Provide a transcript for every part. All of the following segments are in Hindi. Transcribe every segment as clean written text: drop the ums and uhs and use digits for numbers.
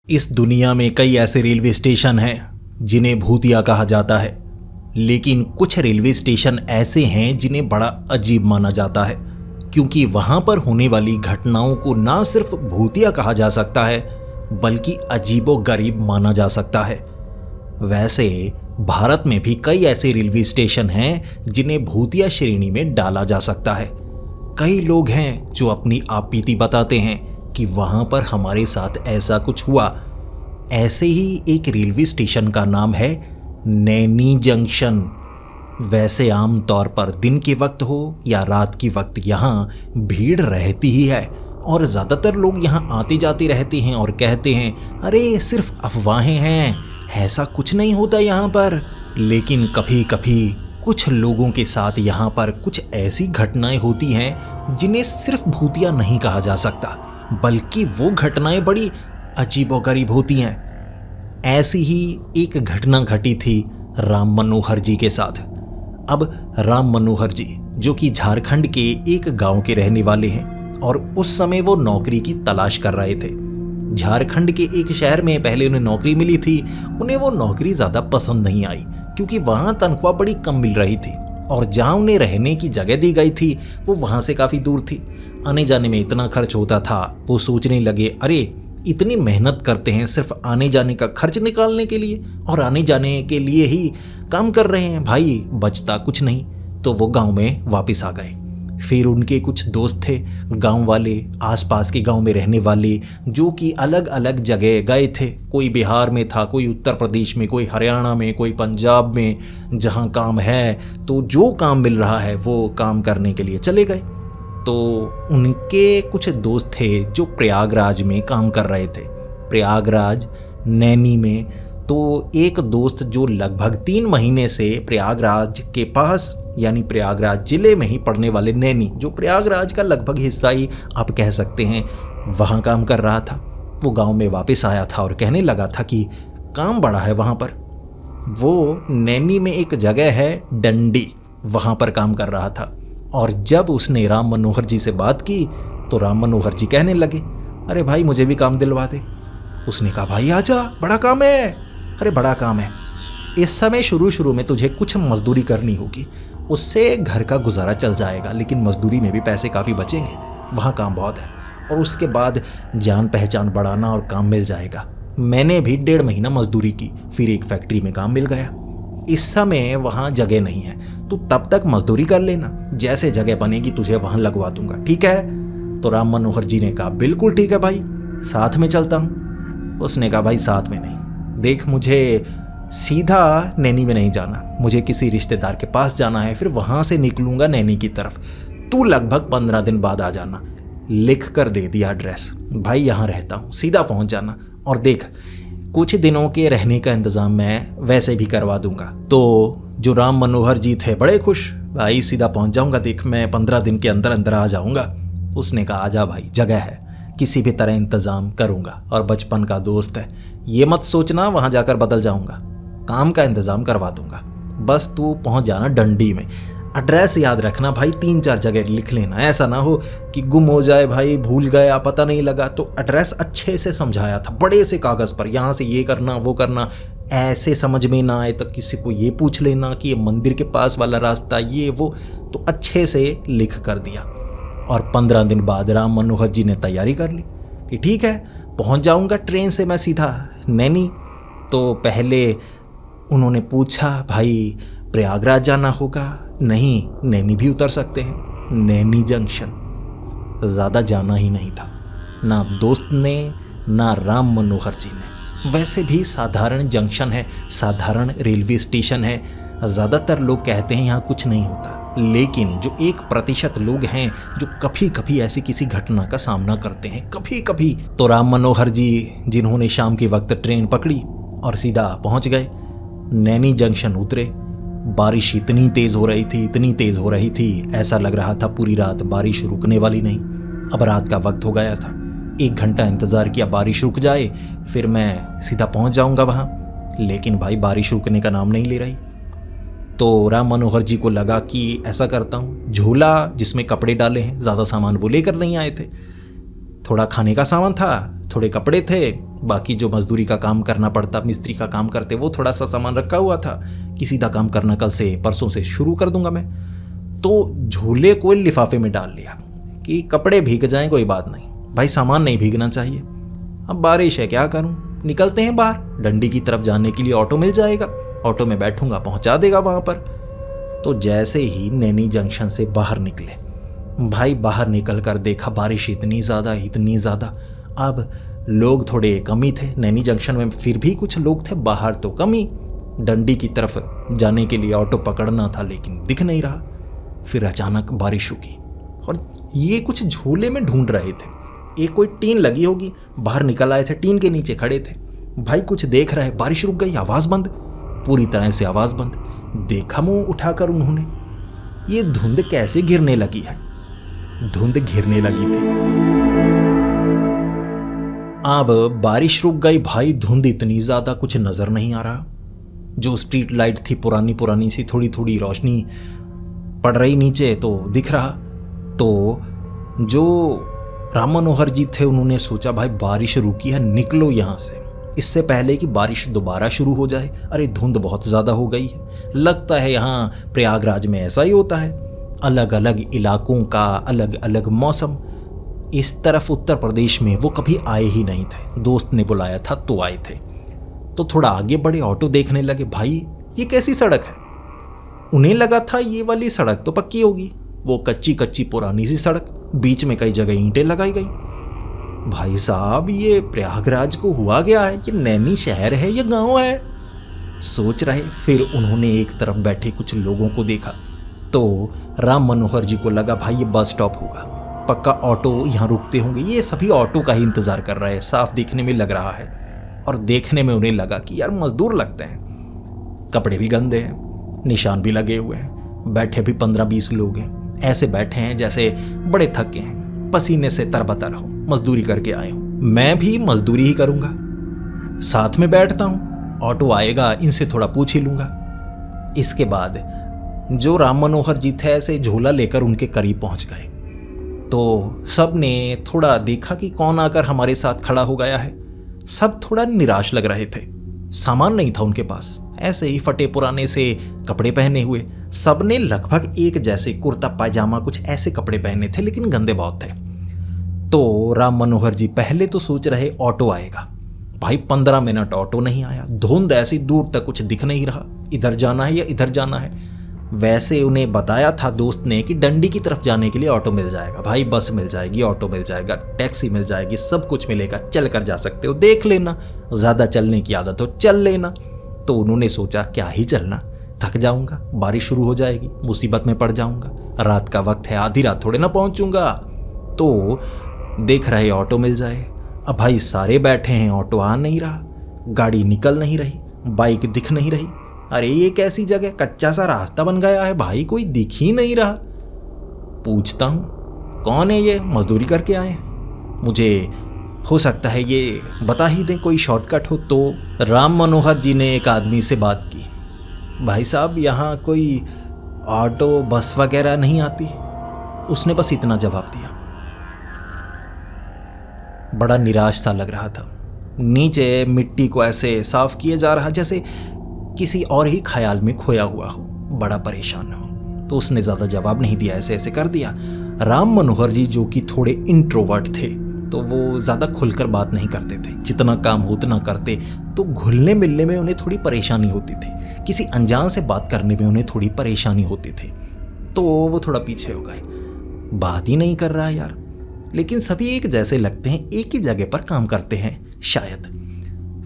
इस दुनिया में कई ऐसे रेलवे स्टेशन हैं जिन्हें भूतिया कहा जाता है, लेकिन कुछ रेलवे स्टेशन ऐसे हैं जिन्हें बड़ा अजीब माना जाता है, क्योंकि वहां पर होने वाली घटनाओं को ना सिर्फ भूतिया कहा जा सकता है बल्कि अजीबोगरीब माना जा सकता है। वैसे भारत में भी कई ऐसे रेलवे स्टेशन हैं जिन्हें भूतिया श्रेणी में डाला जा सकता है। कई लोग हैं जो अपनी आपबीती बताते हैं कि वहां पर हमारे साथ ऐसा कुछ हुआ। ऐसे ही एक रेलवे स्टेशन का नाम है नैनी जंक्शन। वैसे आम तौर पर दिन के वक्त हो या रात के वक्त यहाँ भीड़ रहती ही है और ज़्यादातर लोग यहाँ आते जाते रहते हैं और कहते हैं अरे सिर्फ अफवाहें हैं, ऐसा कुछ नहीं होता यहाँ पर। लेकिन कभी कभी कुछ लोगों के साथ यहाँ पर कुछ ऐसी घटनाएं होती हैं जिन्हें सिर्फ भूतिया नहीं कहा जा सकता, बल्कि वो घटनाएं बड़ी अजीबोगरीब होती हैं। ऐसी ही एक घटना घटी थी राम मनोहर जी के साथ। अब राम मनोहर जी जो कि झारखंड के एक गांव के रहने वाले हैं और उस समय वो नौकरी की तलाश कर रहे थे। झारखंड के एक शहर में पहले उन्हें नौकरी मिली थी। उन्हें वो नौकरी ज़्यादा पसंद नहीं आई क्योंकि वहाँ तनख्वाह बड़ी कम मिल रही थी और जहाँ उन्हें रहने की जगह दी गई थी वो वहाँ से काफ़ी दूर थी। आने जाने में इतना खर्च होता था, वो सोचने लगे अरे इतनी मेहनत करते हैं सिर्फ आने जाने का खर्च निकालने के लिए और आने जाने के लिए ही काम कर रहे हैं भाई, बचता कुछ नहीं। तो वो गांव में वापस आ गए। फिर उनके कुछ दोस्त थे गांव वाले, आसपास के गांव में रहने वाले, जो कि अलग अलग जगह गए थे। कोई बिहार में था, कोई उत्तर प्रदेश में, कोई हरियाणा में, कोई पंजाब में। जहां काम है तो जो काम मिल रहा है वो काम करने के लिए चले गए। तो उनके कुछ दोस्त थे जो प्रयागराज में काम कर रहे थे, प्रयागराज नैनी में। तो एक दोस्त जो लगभग 3 महीने से प्रयागराज के पास यानी प्रयागराज जिले में ही पड़ने वाले नैनी, जो प्रयागराज का लगभग हिस्सा ही आप कह सकते हैं, वहाँ काम कर रहा था। वो गांव में वापस आया था और कहने लगा था कि काम बड़ा है वहाँ पर। वो नैनी में एक जगह है डंडी, वहाँ पर काम कर रहा था। और जब उसने राम मनोहर जी से बात की तो राम मनोहर जी कहने लगे अरे भाई मुझे भी काम दिलवा दे। उसने कहा भाई आजा, बड़ा काम है। अरे बड़ा काम है, इस समय शुरू में तुझे कुछ मजदूरी करनी होगी, उससे घर का गुजारा चल जाएगा, लेकिन मजदूरी में भी पैसे काफ़ी बचेंगे, वहाँ काम बहुत है। और उसके बाद जान पहचान बढ़ाना और काम मिल जाएगा। मैंने भी 1.5 महीना मजदूरी की, फिर एक फैक्ट्री में काम मिल गया। इस समय वहाँ जगह नहीं है, तो तब तक मजदूरी कर लेना, जैसे जगह बनेगी तुझे वहाँ लगवा दूंगा, ठीक है। तो राम मनोहर जी ने कहा बिल्कुल ठीक है भाई, साथ में चलता हूँ। उसने कहा भाई साथ में नहीं, देख मुझे सीधा नैनी में नहीं जाना, मुझे किसी रिश्तेदार के पास जाना है, फिर वहाँ से निकलूँगा नैनी की तरफ। तू लगभग 15 दिन बाद आ जाना। लिख कर दे दिया एड्रेस, भाई यहाँ रहता हूँ, सीधा पहुँच जाना। और देख कुछ दिनों के रहने का इंतज़ाम मैं वैसे भी करवा दूंगा। तो जो राम मनोहर जी थे बड़े खुश, भाई सीधा पहुँच जाऊँगा, देख मैं 15 दिन के अंदर अंदर आ जाऊँगा। उसने कहा आजा भाई, जगह है, किसी भी तरह इंतज़ाम करूँगा, और बचपन का दोस्त है, ये मत सोचना वहाँ जाकर बदल जाऊँगा, काम का इंतज़ाम करवा दूंगा, बस तू पहुँच जाना डंडी में। एड्रेस याद रखना भाई, 3-4 जगह लिख लेना, ऐसा ना हो कि गुम हो जाए भाई, भूल गया, पता नहीं लगा। तो एड्रेस अच्छे से समझाया था, बड़े से कागज़ पर, यहाँ से ये करना वो करना, ऐसे समझ में ना आए तो किसी को ये पूछ लेना कि ये मंदिर के पास वाला रास्ता ये वो, तो अच्छे से लिख कर दिया। और 15 दिन बाद राम मनोहर जी ने तैयारी कर ली कि ठीक है पहुँच जाऊँगा ट्रेन से मैं सीधा नैनी। तो पहले उन्होंने पूछा भाई प्रयागराज जाना होगा? नहीं, नैनी भी उतर सकते हैं, नैनी जंक्शन। ज़्यादा जाना ही नहीं था, ना दोस्त ने ना राम मनोहर जी ने। वैसे भी साधारण जंक्शन है, साधारण रेलवे स्टेशन है, ज़्यादातर लोग कहते हैं यहाँ कुछ नहीं होता, लेकिन जो 1% लोग हैं जो कभी कभी ऐसी किसी घटना का सामना करते हैं, कभी कभी। तो राम मनोहर जी जिन्होंने शाम के वक्त ट्रेन पकड़ी और सीधा पहुँच गए नैनी जंक्शन, उतरे। बारिश इतनी तेज़ हो रही थी, इतनी तेज़ हो रही थी, ऐसा लग रहा था पूरी रात बारिश रुकने वाली नहीं। अब रात का वक्त हो गया था, 1 घंटा इंतज़ार किया बारिश रुक जाए फिर मैं सीधा पहुंच जाऊंगा वहाँ, लेकिन भाई बारिश रुकने का नाम नहीं ले रही। तो राम मनोहर जी को लगा कि ऐसा करता हूँ, झोला जिसमें कपड़े डाले हैं, ज़्यादा सामान वो लेकर नहीं आए थे, थोड़ा खाने का सामान था, थोड़े कपड़े थे, बाकी जो मजदूरी का काम करना पड़ता, मिस्त्री का काम करते, वो थोड़ा सा सामान रखा हुआ था कि सीधा काम करना कल से परसों से शुरू कर दूंगा मैं। तो झोले को लिफाफे में डाल लिया कि कपड़े भीग जाएं कोई बात नहीं, भाई सामान नहीं भीगना चाहिए। अब बारिश है, क्या करूं, निकलते हैं बाहर। डंडी की तरफ जाने के लिए ऑटो मिल जाएगा, ऑटो में बैठूंगा, पहुंचा देगा वहां पर। तो जैसे ही नैनी जंक्शन से बाहर निकले, भाई बाहर निकल कर देखा बारिश इतनी ज़्यादा। अब लोग थोड़े कम ही थे नैनी जंक्शन में, फिर भी कुछ लोग थे, बाहर तो कम ही। डंडी की तरफ जाने के लिए ऑटो पकड़ना था लेकिन दिख नहीं रहा। फिर अचानक बारिश रुकी और ये कुछ झोले में ढूंढ रहे थे। एक कोई टीन लगी होगी, बाहर निकल आए थे, टीन के नीचे खड़े थे। भाई कुछ देख रहे, बारिश रुक गई, आवाज़ बंद, पूरी तरह से आवाज़ बंद। देखा मुंह उठाकर उन्होंने, ये धुंध कैसे गिरने लगी है। धुंध गिरने लगी थी। अब बारिश रुक गई भाई, धुंध इतनी ज़्यादा कुछ नज़र नहीं आ रहा। जो स्ट्रीट लाइट थी पुरानी सी, थोड़ी थोड़ी रोशनी पड़ रही नीचे तो दिख रहा। तो जो राम मनोहर जी थे उन्होंने सोचा भाई बारिश रुकी है, निकलो यहाँ से, इससे पहले कि बारिश दोबारा शुरू हो जाए। अरे धुंध बहुत ज़्यादा हो गई है। लगता है यहाँ प्रयागराज में ऐसा ही होता है, अलग अलग इलाकों का अलग अलग मौसम। इस तरफ उत्तर प्रदेश में वो कभी आए ही नहीं थे, दोस्त ने बुलाया था तो आए थे। तो थोड़ा आगे बढ़े, ऑटो देखने लगे, भाई ये कैसी सड़क है। उन्हें लगा था ये वाली सड़क तो पक्की होगी, वो कच्ची पुरानी सी सड़क, बीच में कई जगह ईंटें लगाई गई। भाई साहब ये प्रयागराज को हुआ गया है, ये नैनी शहर है या गांव है, सोच रहे। फिर उन्होंने एक तरफ बैठे कुछ लोगों को देखा तो राम मनोहर जी को लगा भाई ये बस स्टॉप होगा, पक्का ऑटो यहाँ रुकते होंगे। ये सभी ऑटो का ही इंतजार कर रहे हैं, साफ देखने में लग रहा है। और देखने में उन्हें लगा कि यार मजदूर लगते हैं, कपड़े भी गंदे हैं, निशान भी लगे हुए हैं, बैठे भी 15-20 लोग हैं। ऐसे बैठे हैं जैसे बड़े थके हैं, पसीने से तरबतर हो, मजदूरी करके आए हूं। मैं भी मजदूरी ही करूंगा, साथ में बैठता हूं, ऑटो आएगा इनसे थोड़ा पूछ ही लूंगा। इसके बाद जो राम मनोहर जी थे ऐसे झोला लेकर उनके करीब पहुंच गए। तो सब ने थोड़ा देखा कि कौन आकर हमारे साथ खड़ा हो गया है। सब थोड़ा निराश लग रहे थे, सामान नहीं था उनके पास, ऐसे ही फटे पुराने से कपड़े पहने हुए। सबने लगभग एक जैसे कुर्ता पायजामा कुछ ऐसे कपड़े पहने थे, लेकिन गंदे बहुत थे। तो राम मनोहर जी पहले तो सोच रहे ऑटो आएगा, भाई 15 मिनट ऑटो नहीं आया। धुंध ऐसी दूर तक कुछ दिख नहीं रहा, इधर जाना है या इधर जाना है। वैसे उन्हें बताया था दोस्त ने कि डंडी की तरफ जाने के लिए ऑटो मिल जाएगा, भाई बस मिल जाएगी, ऑटो मिल जाएगा, टैक्सी मिल जाएगी, सब कुछ मिलेगा, चल कर जा सकते हो, देख लेना, ज़्यादा चलने की आदत हो चल लेना। तो उन्होंने सोचा क्या ही चलना, थक जाऊंगा, बारिश शुरू हो जाएगी, मुसीबत में पड़ जाऊंगा, रात का वक्त है, आधी रात थोड़े ना पहुंचूंगा। तो देख रहे ऑटो मिल जाए। अब भाई सारे बैठे हैं, ऑटो आ नहीं रहा, गाड़ी निकल नहीं रही, बाइक दिख नहीं रही। अरे ये कैसी जगह, कच्चा सा रास्ता बन गया है भाई, कोई दिख ही नहीं रहा। पूछता हूँ कौन है ये, मजदूरी करके आए हैं, मुझे हो सकता है ये बता ही दें, कोई शॉर्टकट हो तो। राम मनोहर जी ने एक आदमी से बात की, भाई साहब यहाँ कोई ऑटो बस वगैरह नहीं आती। उसने बस इतना जवाब दिया। बड़ा निराश सा लग रहा था, नीचे मिट्टी को ऐसे साफ किए जा रहा जैसे किसी और ही ख्याल में खोया हुआ हो, बड़ा परेशान हो। तो उसने ज़्यादा जवाब नहीं दिया, ऐसे ऐसे कर दिया। राम मनोहर जी जो कि थोड़े इंट्रोवर्ट थे तो वो ज़्यादा खुलकर बात नहीं करते थे, जितना काम हो उतना करते। तो घुलने मिलने में उन्हें थोड़ी परेशानी होती थी, किसी अनजान से बात करने में उन्हें थोड़ी परेशानी होती थी। तो वो थोड़ा पीछे हो गए, बात ही नहीं कर रहा यार। लेकिन सभी एक जैसे लगते हैं, एक ही जगह पर काम करते हैं शायद।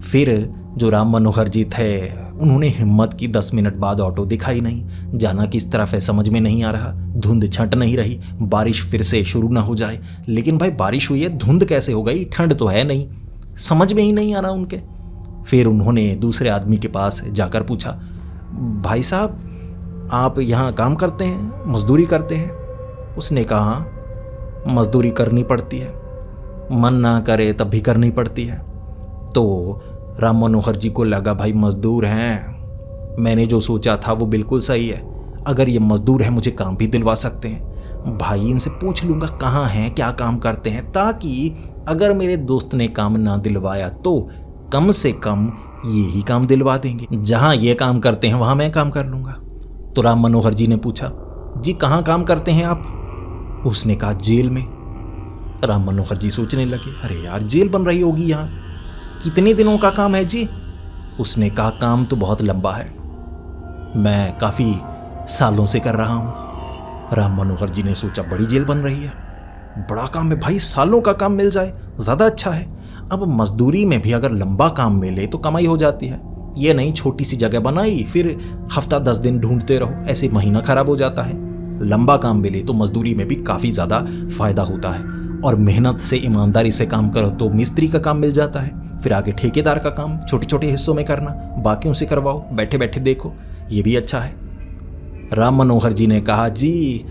फिर जो राम मनोहर जी थे उन्होंने हिम्मत की, 10 मिनट बाद ऑटो दिखाई नहीं, जाना किस तरफ है समझ में नहीं आ रहा, धुंध छंट नहीं रही, बारिश फिर से शुरू ना हो जाए। लेकिन भाई बारिश हुई है, धुंध कैसे हो गई, ठंड तो है नहीं, समझ में ही नहीं आ रहा उनके। फिर उन्होंने दूसरे आदमी के पास जाकर पूछा, भाई साहब आप यहाँ काम करते हैं, मजदूरी करते हैं? उसने कहा मजदूरी करनी पड़ती है, मन ना करे तब भी करनी पड़ती है। तो राम मनोहर जी को लगा भाई मजदूर हैं, मैंने जो सोचा था वो बिल्कुल सही है, अगर ये मजदूर है मुझे काम भी दिलवा सकते हैं। भाई इनसे पूछ लूँगा कहाँ हैं, क्या काम करते हैं, ताकि अगर मेरे दोस्त ने काम ना दिलवाया तो कम से कम ये ही काम दिलवा देंगे। जहां ये काम करते हैं वहां मैं काम कर लूंगा। तो राम मनोहर जी ने पूछा, जी कहाँ काम करते हैं आप? उसने कहा, जेल में। राम मनोहर जी सोचने लगे, अरे यार जेल बन रही होगी यहाँ, कितने दिनों का काम है जी? उसने कहा, काम तो बहुत लंबा है, मैं काफ़ी सालों से कर रहा हूँ। राम मनोहर जी ने सोचा, बड़ी जेल बन रही है, बड़ा काम है भाई, सालों का काम मिल जाए ज़्यादा अच्छा है। अब मजदूरी में भी अगर लंबा काम मिले तो कमाई हो जाती है, ये नहीं छोटी सी जगह बनाई फिर हफ्ता 10 दिन ढूंढते रहो, ऐसे महीना खराब हो जाता है। लंबा काम मिले तो मजदूरी में भी काफ़ी ज़्यादा फायदा होता है, और मेहनत से ईमानदारी से काम करो तो मिस्त्री का काम मिल जाता है, फिर आगे ठेकेदार का काम छोटे छोटे हिस्सों में करना, बाकियों से करवाओ, बैठे बैठे देखो, ये भी अच्छा है। राम मनोहर जी ने कहा, जी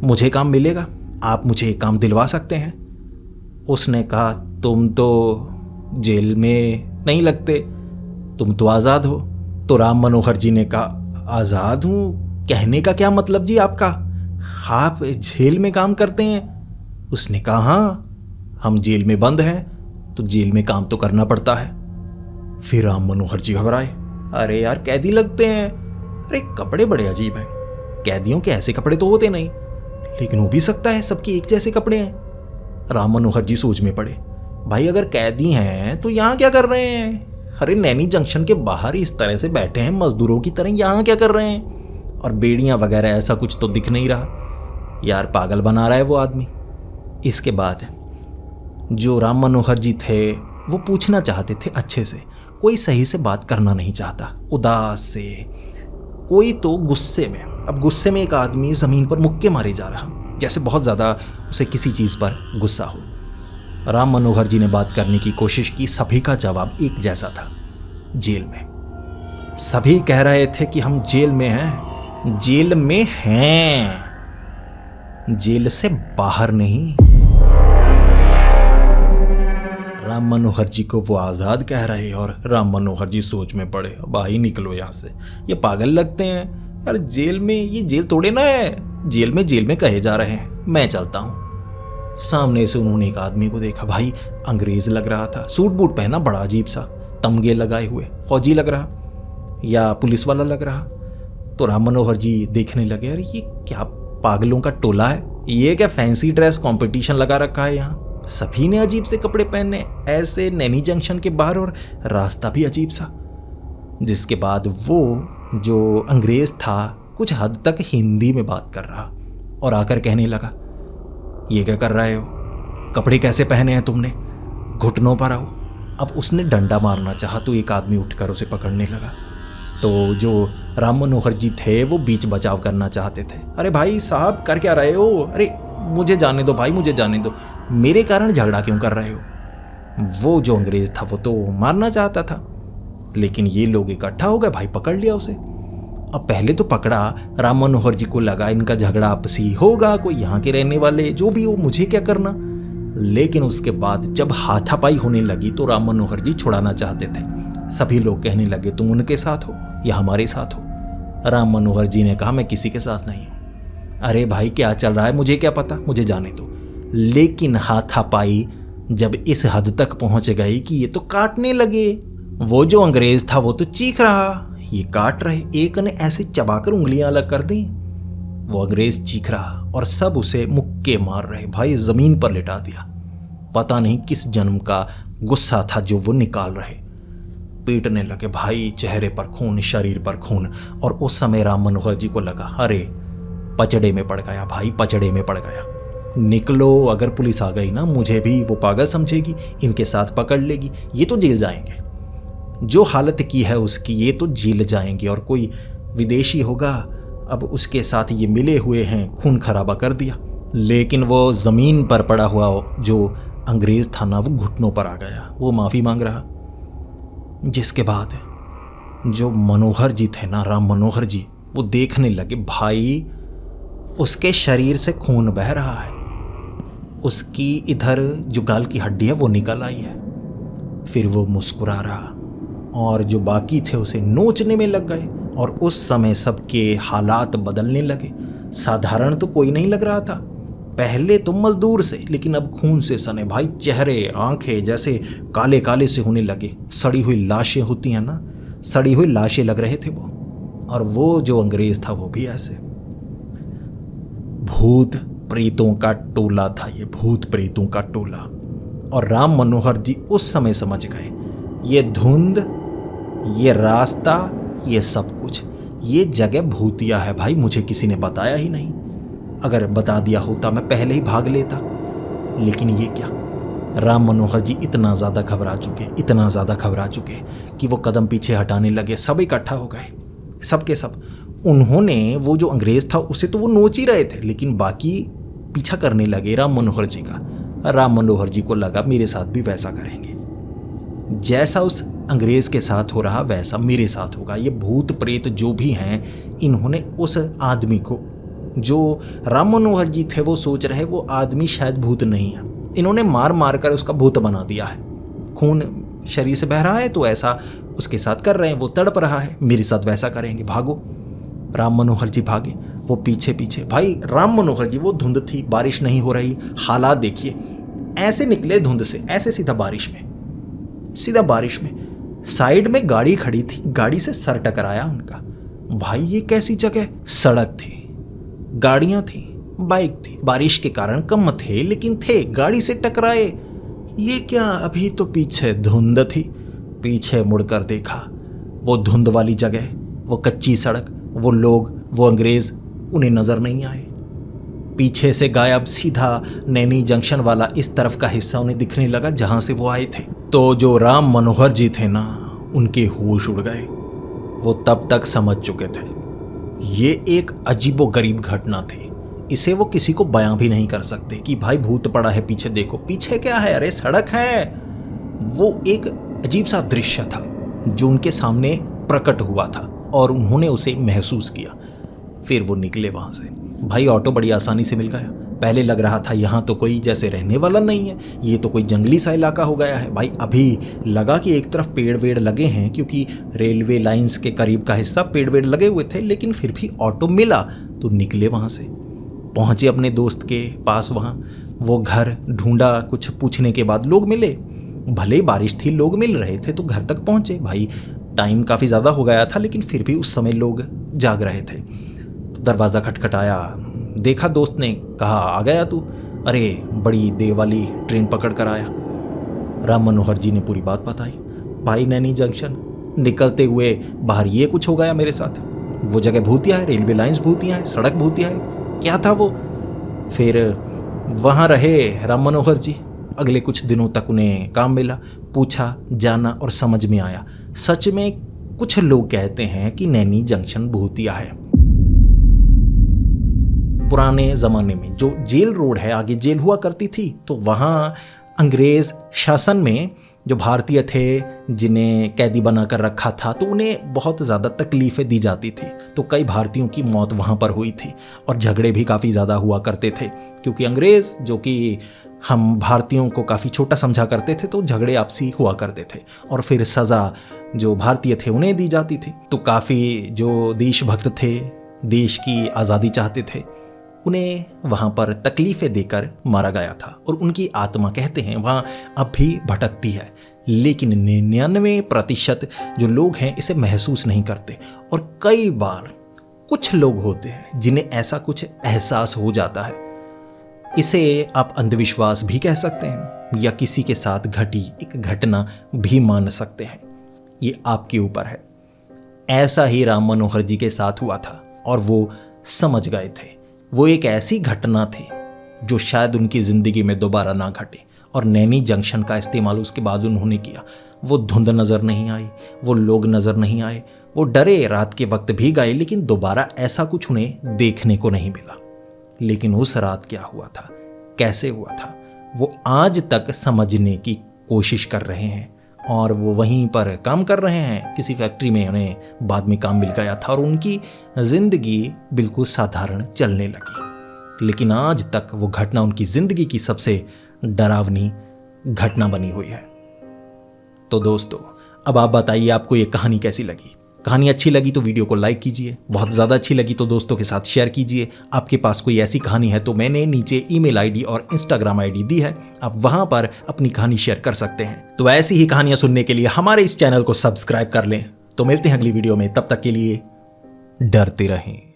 मुझे काम मिलेगा, आप मुझे काम दिलवा सकते हैं? उसने कहा, तुम तो जेल में नहीं लगते, तुम तो आज़ाद हो। तो राम मनोहर जी ने कहा, आज़ाद हूँ कहने का क्या मतलब जी आपका? आप जेल में काम करते हैं? उसने कहा, हाँ हम जेल में बंद हैं तो जेल में काम तो करना पड़ता है। फिर राम मनोहर जी घबराए, अरे यार कैदी लगते हैं, अरे कपड़े बड़े अजीब हैं, कैदियों के ऐसे कपड़े तो होते नहीं, लेकिन हो भी सकता है सबके एक जैसे कपड़े हैं। राम मनोहर जी सोच में पड़े, भाई अगर कैदी हैं तो यहाँ क्या कर रहे हैं? अरे नैनी जंक्शन के बाहर इस तरह से बैठे हैं मजदूरों की तरह, यहाँ क्या कर रहे हैं? और बेड़ियाँ वगैरह ऐसा कुछ तो दिख नहीं रहा, यार पागल बना रहा है वो आदमी। इसके बाद जो राम मनोहर जी थे वो पूछना चाहते थे अच्छे से, कोई सही से बात करना नहीं चाहता, उदास से, कोई तो गुस्से में। अब गुस्से में एक आदमी ज़मीन पर मुक्के मारे जा रहा, जैसे बहुत ज़्यादा उसे किसी चीज़ पर गुस्सा हो। राम मनोहर जी ने बात करने की कोशिश की, सभी का जवाब एक जैसा था, जेल में। सभी कह रहे थे कि हम जेल में हैं, जेल में हैं, जेल से बाहर नहीं। राम मनोहर जी को वो आज़ाद कह रहे और राम मनोहर जी सोच में पड़े, भाई निकलो यहाँ से, ये पागल लगते हैं यार, जेल में, ये जेल थोड़े ना है, जेल में कहे जा रहे हैं, मैं चलता हूँ। सामने से उन्होंने एक आदमी को देखा, भाई अंग्रेज लग रहा था, सूट बूट पहना बड़ा अजीब सा, तमगे लगाए हुए, फौजी लग रहा या पुलिस वाला लग रहा। तो राम मनोहर जी देखने लगे, अरे ये क्या पागलों का टोला है, ये क्या फैंसी ड्रेस कंपटीशन लगा रखा है यहाँ, सभी ने अजीब से कपड़े पहने ऐसे नैनी जंक्शन के बाहर, और रास्ता भी अजीब सा। जिसके बाद वो जो अंग्रेज था कुछ हद तक हिंदी में बात कर रहा और आकर कहने लगा, ये क्या कर रहे हो, कपड़े कैसे पहने हैं तुमने, घुटनों पर आओ। अब उसने डंडा मारना चाहा तो एक आदमी उठकर उसे पकड़ने लगा। तो जो राम मनोहर जी थे वो बीच बचाव करना चाहते थे, अरे भाई साहब कर क्या रहे हो, अरे मुझे जाने दो भाई, मुझे जाने दो, मेरे कारण झगड़ा क्यों कर रहे हो? वो जो अंग्रेज था वो तो मारना चाहता था, लेकिन ये लोग इकट्ठा हो गए, भाई पकड़ लिया उसे। अब पहले तो पकड़ा, राम मनोहर जी को लगा इनका झगड़ा आपसी होगा, कोई यहाँ के रहने वाले जो भी हो, मुझे क्या करना। लेकिन उसके बाद जब हाथापाई होने लगी तो राम मनोहर जी छुड़ाना चाहते थे, सभी लोग कहने लगे तुम उनके साथ हो या हमारे साथ हो। राम मनोहर जी ने कहा, मैं किसी के साथ नहीं हूँ। अरे भाई क्या चल रहा है मुझे क्या पता, मुझे जाने दो। लेकिन हाथापाई जब इस हद तक पहुंच गई कि ये तो काटने लगे, वो जो अंग्रेज था वो तो चीख रहा, ये काट रहे, एक ने ऐसे चबाकर उंगलियां अलग कर दी, वो अंग्रेज चीख रहा और सब उसे मुक्के मार रहे, भाई जमीन पर लिटा दिया। पता नहीं किस जन्म का गुस्सा था जो वो निकाल रहे, पीटने लगे, भाई चेहरे पर खून, शरीर पर खून। और उस समय राम मनोहर जी को लगा, अरे पचड़े में पड़ गया भाई, पचड़े में पड़ गया, निकलो, अगर पुलिस आ गई ना मुझे भी वो पागल समझेगी, इनके साथ पकड़ लेगी, ये तो जेल जाएंगे, जो हालत की है उसकी, ये तो जेल जाएंगे। और कोई विदेशी होगा, अब उसके साथ ये मिले हुए हैं, खून खराबा कर दिया। लेकिन वो ज़मीन पर पड़ा हुआ जो अंग्रेज़ था ना, वो घुटनों पर आ गया, वो माफ़ी मांग रहा। जिसके बाद जो मनोहर जी थे ना, राम मनोहर जी, वो देखने लगे, भाई उसके शरीर से खून बह रहा है, उसकी इधर जो गाल की हड्डी है वो निकल आई है। फिर वो मुस्कुरा रहा और जो बाकी थे उसे नोचने में लग गए। और उस समय सबके हालात बदलने लगे, साधारण तो कोई नहीं लग रहा था। पहले तो मजदूर से, लेकिन अब खून से सने भाई। चेहरे आंखें जैसे काले काले से होने लगे। सड़ी हुई लाशें होती हैं ना, सड़ी हुई लाशें लग रहे थे वो। और वो जो अंग्रेज था वो भी ऐसे। भूत प्रेतों का टोला था ये, भूत प्रेतों का टोला। और राम मनोहर जी उस समय समझ गए, ये धुंध, ये रास्ता, ये सब कुछ, ये जगह भूतिया है भाई। मुझे किसी ने बताया ही नहीं। अगर बता दिया होता मैं पहले ही भाग लेता। लेकिन ये क्या, राम मनोहर जी इतना ज़्यादा घबरा चुके, इतना ज़्यादा घबरा चुके कि वो कदम पीछे हटाने लगे। सब इकट्ठा हो गए, सब के सब। उन्होंने वो जो अंग्रेज़ था उसे तो वो नोच ही रहे थे, लेकिन बाकी पीछा करने लगे राम मनोहर जी का। राम मनोहर जी को लगा मेरे साथ भी वैसा करेंगे, जैसा उस अंग्रेज़ के साथ हो रहा वैसा मेरे साथ होगा। ये भूत प्रेत जो भी हैं, इन्होंने उस आदमी को, जो राम मनोहर जी थे वो सोच रहे वो आदमी शायद भूत नहीं है, इन्होंने मार मार कर उसका भूत बना दिया है। खून शरीर से बह रहा है तो ऐसा उसके साथ कर रहे हैं, वो तड़प रहा है, मेरे साथ वैसा करेंगे, भागो। राम मनोहर जी भागे, वो पीछे पीछे। भाई राम मनोहर जी, वो धुंध थी, बारिश नहीं हो रही, हालात देखिए। ऐसे निकले धुंध से, ऐसे सीधा बारिश में, सीधा बारिश में। साइड में गाड़ी खड़ी थी, गाड़ी से सर टकराया उनका। भाई ये कैसी जगह, सड़क थी, गाड़ियां थी, बाइक थी, बारिश के कारण कम थे लेकिन थे, गाड़ी से टकराए। ये क्या, अभी तो पीछे धुंध थी। पीछे मुड़कर देखा, वो धुंध वाली जगह, वो कच्ची सड़क, वो लोग, वो अंग्रेज उन्हें नजर नहीं आए। पीछे से गायब, सीधा नैनी जंक्शन वाला इस तरफ का हिस्सा उन्हें दिखने लगा जहां से वो आए थे। तो जो राम मनोहर जी थे ना, उनके होश उड़ गए। वो तब तक समझ चुके थे ये एक अजीबोगरीब घटना थी, इसे वो किसी को बयां भी नहीं कर सकते कि भाई भूत पड़ा है पीछे, देखो पीछे क्या है, अरे सड़क है। वो एक अजीब सा दृश्य था जो उनके सामने प्रकट हुआ था और उन्होंने उसे महसूस किया। फिर वो निकले वहां से। भाई ऑटो बड़ी आसानी से मिल गया। पहले लग रहा था यहाँ तो कोई जैसे रहने वाला नहीं है, ये तो कोई जंगली सा इलाका हो गया है। भाई अभी लगा कि एक तरफ पेड़ वेड़ लगे हैं, क्योंकि रेलवे लाइंस के करीब का हिस्सा पेड़ वेड़ लगे हुए थे, लेकिन फिर भी ऑटो मिला तो निकले वहाँ से, पहुँचे अपने दोस्त के पास। वहाँ वो घर ढूंढा, कुछ पूछने के बाद लोग मिले। भले ही बारिश थी, लोग मिल रहे थे तो घर तक पहुँचे। भाई टाइम काफ़ी ज़्यादा हो गया था, लेकिन फिर भी उस समय लोग जाग रहे थे। तो दरवाज़ा खटखटाया, देखा दोस्त ने, कहा आ गया तू? अरे बड़ी देर वाली ट्रेन पकड़ कर आया। राम मनोहर जी ने पूरी बात बताई। भाई नैनी जंक्शन निकलते हुए बाहर ये कुछ हो गया मेरे साथ। वो जगह भूतिया है, रेलवे लाइंस भूतिया है, सड़क भूतिया है, क्या था वो? फिर वहाँ रहे राम मनोहर जी। अगले कुछ दिनों तक उन्हें काम मिला, पूछा, जाना और समझ में आया सच में कुछ लोग कहते हैं कि नैनी जंक्शन भूतिया है। पुराने ज़माने में जो जेल रोड है, आगे जेल हुआ करती थी, तो वहाँ अंग्रेज़ शासन में जो भारतीय थे जिन्हें कैदी बनाकर रखा था, तो उन्हें बहुत ज़्यादा तकलीफ़ें दी जाती थी। तो कई भारतीयों की मौत वहाँ पर हुई थी और झगड़े भी काफ़ी ज़्यादा हुआ करते थे, क्योंकि अंग्रेज़ जो कि हम भारतीयों को काफ़ी छोटा समझा करते थे, तो झगड़े आपसी हुआ करते थे और फिर सज़ा जो भारतीय थे उन्हें दी जाती थी। तो काफ़ी जो देशभक्त थे, देश की आज़ादी चाहते थे, उन्हें वहाँ पर तकलीफ़ें देकर मारा गया था। और उनकी आत्मा कहते हैं वहाँ अब भी भटकती है, लेकिन 99% जो लोग हैं इसे महसूस नहीं करते। और कई बार कुछ लोग होते हैं जिन्हें ऐसा कुछ एहसास हो जाता है। इसे आप अंधविश्वास भी कह सकते हैं या किसी के साथ घटी एक घटना भी मान सकते हैं, ये आपके ऊपर है। ऐसा ही राम मनोहर जी के साथ हुआ था और वो समझ गए थे वो एक ऐसी घटना थी जो शायद उनकी ज़िंदगी में दोबारा ना घटे। और नैनी जंक्शन का इस्तेमाल उसके बाद उन्होंने किया। वो धुंध नज़र नहीं आई, वो लोग नज़र नहीं आए, वो डरे रात के वक्त भी गए, लेकिन दोबारा ऐसा कुछ उन्हें देखने को नहीं मिला। लेकिन उस रात क्या हुआ था, कैसे हुआ था, वो आज तक समझने की कोशिश कर रहे हैं। और वो वहीं पर काम कर रहे हैं, किसी फैक्ट्री में उन्हें बाद में काम मिल गया था और उनकी ज़िंदगी बिल्कुल साधारण चलने लगी। लेकिन आज तक वो घटना उनकी ज़िंदगी की सबसे डरावनी घटना बनी हुई है। तो दोस्तों, अब आप बताइए आपको ये कहानी कैसी लगी। कहानी अच्छी लगी तो वीडियो को लाइक कीजिए, बहुत ज़्यादा अच्छी लगी तो दोस्तों के साथ शेयर कीजिए। आपके पास कोई ऐसी कहानी है तो मैंने नीचे ईमेल आईडी और इंस्टाग्राम आईडी दी है, आप वहां पर अपनी कहानी शेयर कर सकते हैं। तो ऐसी ही कहानियां सुनने के लिए हमारे इस चैनल को सब्सक्राइब कर लें। तो मिलते हैं अगली वीडियो में, तब तक के लिए डरते रहें।